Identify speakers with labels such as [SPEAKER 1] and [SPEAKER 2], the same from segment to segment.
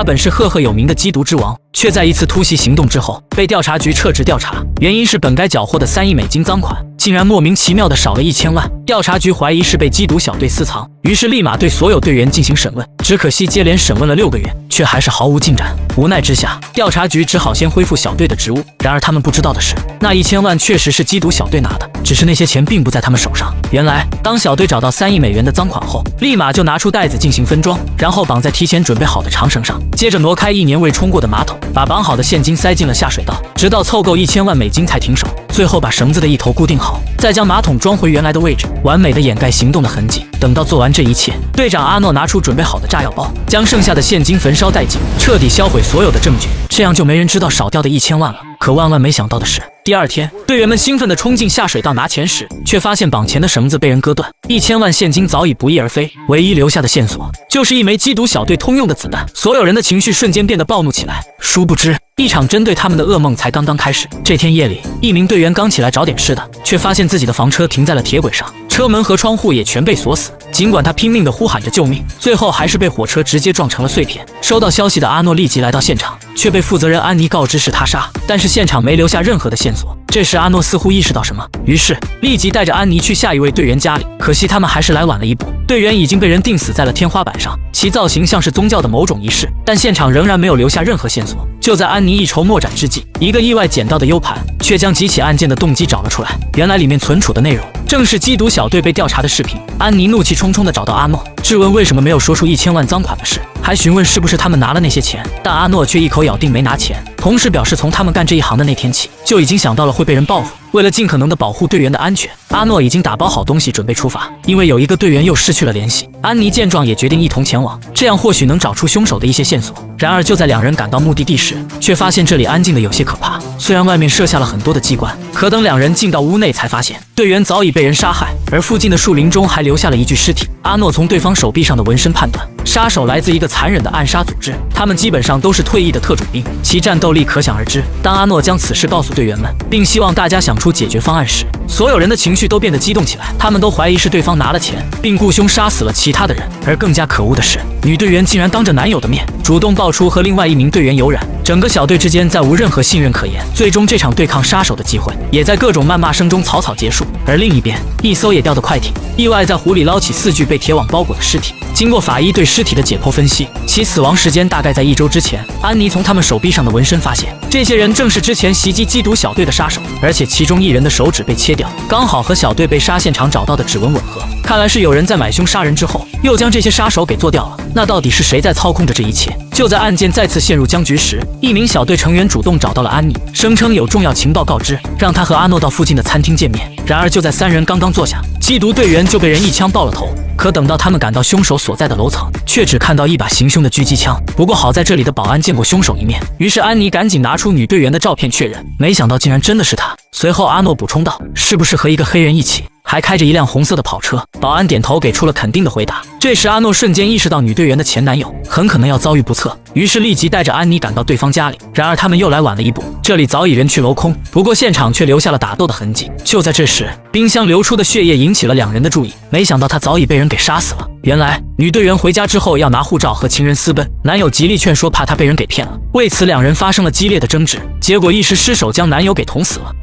[SPEAKER 1] 他本是赫赫有名的缉毒之王，却在一次突袭行动之后被调查局撤职调查，原因是本该缴获的3亿美金赃款竟然莫名其妙的少了1000万。调查局怀疑是被缉毒小队私藏，于是立马对所有队员进行审问。只可惜接连审问了6个月，却还是毫无进展。无奈之下，调查局只好先恢复小队的职务。然而他们不知道的是，那1000万确实是缉毒小队拿的，只是那些钱并不在他们手上。原来，当小队找到3亿美元的赃款后，立马就拿出袋子进行分装，然后绑在提前准备好的长绳上，接着挪开1年未冲过的马桶，把绑好的现金塞进了下水道，直到凑够1000万美金才停手。最后把绳子的一头固定好，再将马桶装回原来的位置，完美的掩盖行动的痕迹。等到做完这一切，队长阿诺拿出准备好的炸药包，将剩下的现金焚烧殆尽，彻底销毁所有的证据，这样就没人知道少掉的1000万了。可万万没想到的是，第二天，队员们兴奋地冲进下水道拿钱时，却发现绑钱的绳子被人割断，1000万现金早已不翼而飞。唯一留下的线索就是一枚缉毒小队通用的子弹。所有人的情绪瞬间变得暴怒起来。殊不知，一场针对他们的噩梦才刚刚开始。这天夜里，一名队员刚起来找点吃的，却发现自己的房车停在了铁轨上，车门和窗户也全被锁死。尽管他拼命地呼喊着救命，最后还是被火车直接撞成了碎片。收到消息的阿诺立即来到现场，却被负责人安妮告知是他杀，但是现场没留下任何的线索。这时阿诺似乎意识到什么，于是立即带着安妮去下一位队员家里。可惜他们还是来晚了一步，队员已经被人钉死在了天花板上，其造型像是宗教的某种仪式，但现场仍然没有留下任何线索。就在安妮一筹莫展之际，一个意外捡到的 U 盘却将几起案件的动机找了出来。原来里面存储的内容正是缉毒小队被调查的视频。安妮怒气冲冲地找到阿诺，质问为什么没有说出1000万赃款的事，还询问是不是他们拿了那些钱。但阿诺却一口咬定没拿钱，同时表示从他们干这一行的那天起，就已经想到了会被人报复。为了尽可能的保护队员的安全，阿诺已经打包好东西准备出发。因为有一个队员又失去了联系，安妮见状也决定一同前往，这样或许能找出凶手的一些线索。然而就在两人赶到目的地时，却发现这里安静的有些可怕。虽然外面设下了很多的机关，可等两人进到屋内才发现队员早已被人杀害，而附近的树林中还留下了一具尸体。阿诺从对方手臂上的纹身判断，杀手来自一个残忍的暗杀组织，他们基本上都是退役的特种兵，其战斗力可想而知。当阿诺将此事告诉队员们，并希望大家想出解决方案时，所有人的情绪都变得激动起来，他们都怀疑是对方拿了钱，并雇凶杀死了其他的人。而更加可恶的是，女队员竟然当着男友的面主动爆出和另外一名队员有染，整个小队之间再无任何信任可言。最终这场对抗杀手的机会也在各种谩骂声中草草结束。而另一边，一艘野钓的快艇意外在湖里捞起4具被铁网包裹的尸体，经过法医对尸体的解剖分析，其死亡时间大概在1周之前。安妮从他们手臂上的纹身发现，这些人正是之前袭击缉毒小队的杀手，而且其中一人的手指被切掉，刚好和小队被杀现场找到的指纹吻合。看来是有人在买凶杀人之后，又将这些杀手给做掉了。那到底是谁在操控着这一切？就在案件再次陷入僵局时，一名小队成员主动找到了安妮，声称有重要情报告知，让他和阿诺到附近的餐厅见面。然而就在3人刚刚坐下，缉毒队员就被人一枪爆了头。可等到他们赶到凶手所在的楼层，却只看到一把行凶的狙击枪。不过好在这里的保安见过凶手一面，于是安妮赶紧拿出女队员的照片确认，没想到竟然真的是他。随后阿诺补充道，是不是和一个黑人一起，还开着一辆红色的跑车？保安点头给出了肯定的回答。这时阿诺瞬间意识到女队员的前男友很可能要遭遇不测，于是立即带着安妮赶到对方家里。然而他们又来晚了一步，这里早已人去楼空，不过现场却留下了打斗的痕迹。就在这时，冰箱流出的血液引起了两人的注意，没想到他早已被人给杀死了。原来女队员回家之后要拿护照和情人私奔，男友极力劝说，怕她被人给骗了。为此两人发生了激烈的争执，结果一时失手将男友给捅死了。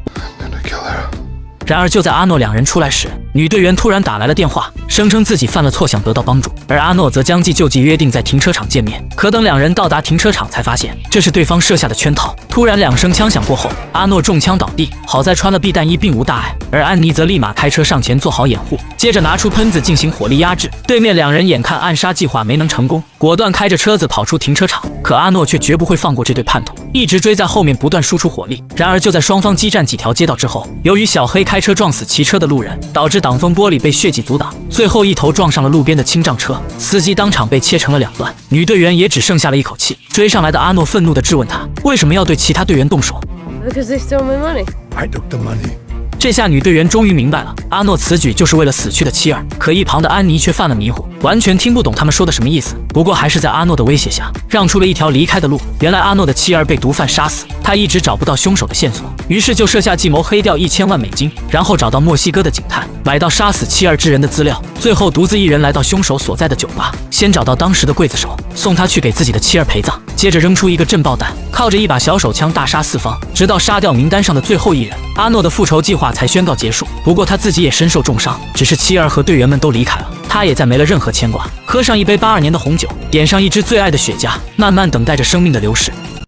[SPEAKER 1] 然而就在阿诺两人出来时，女队员突然打来了电话，声称自己犯了错，想得到帮助，而阿诺则将计就计，约定在停车场见面。可等两人到达停车场，才发现这是对方设下的圈套。突然2声枪响过后，阿诺中枪倒地，好在穿了避弹衣，并无大碍，而安妮则立马开车上前做好掩护，接着拿出喷子进行火力压制。对面两人眼看暗杀计划没能成功，果断开着车子跑出停车场。可阿诺却绝不会放过这对叛徒，一直追在后面不断输出火力。然而就在双方激战几条街道之后，由于小黑开车撞死骑车的路人，导致挡风玻璃被血迹阻挡，最后一头撞上了路边的清障车，司机当场被切成了2段。女队员也只剩下了一口气。追上来的阿诺愤怒地质问他，为什么要对其他队员动手？
[SPEAKER 2] Because they stole my money.
[SPEAKER 3] I took the money.
[SPEAKER 1] 这下女队员终于明白了，阿诺此举就是为了死去的妻儿。可一旁的安妮却犯了迷糊，完全听不懂他们说的什么意思。不过还是在阿诺的威胁下，让出了一条离开的路。原来阿诺的妻儿被毒贩杀死，他一直找不到凶手的线索，于是就设下计谋黑掉1000万美金，然后找到墨西哥的警探，买到杀死妻儿之人的资料，最后独自一人来到凶手所在的酒吧。先找到当时的刽子手，送他去给自己的妻儿陪葬，接着扔出一个震爆弹，靠着一把小手枪大杀四方，直到杀掉名单上的最后一人，阿诺的复仇计划才宣告结束。不过他自己也身受重伤，只是妻儿和队员们都离开了，他也再没了任何牵挂。喝上一杯82年的红酒，点上一支最爱的雪茄，慢慢等待着生命的流逝。